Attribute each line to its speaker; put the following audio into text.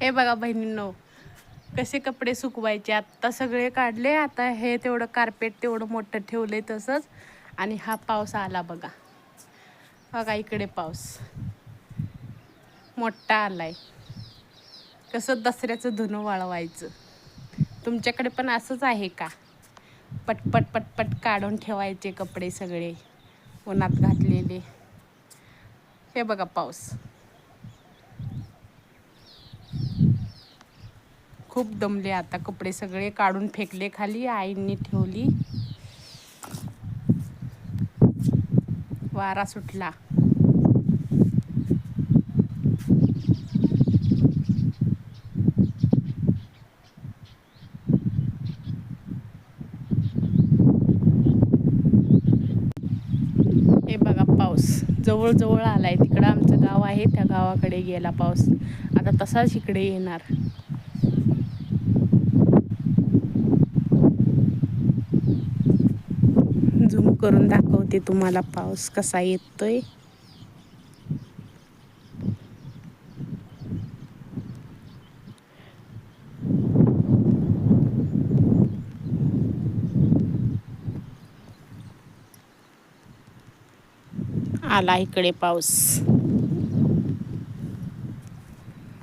Speaker 1: हे बघा बहिणींनो, कसे कपडे सुकवायचे. आत्ता सगळे काढले. आता हे तेवढं कार्पेट तेवढं मोठं ठेवलंय तसंच. आणि हा पाऊस आला बघा. बघा इकडे पाऊस मोठा आलाय. कसं दसऱ्याचं धुणं वाळवायचं. तुमच्याकडे पण असंच आहे का? पटपट पटपट काढून ठेवायचे कपडे सगळे उन्हात घातलेले. हे बघा पाऊस. खूप दमले आता. कपडे सगळे काढून फेकले खाली. आईंनी ठेवली. वारा सुटला. हे बघा पाऊस जवळ आलाय. तिकडं आमचं गाव आहे, त्या गावाकडे गेला पाऊस. आता तसाच इकडे येणार. झूम करून दाखवते तुम्हाला पाऊस कसा येतोय. आला इकडे पाऊस.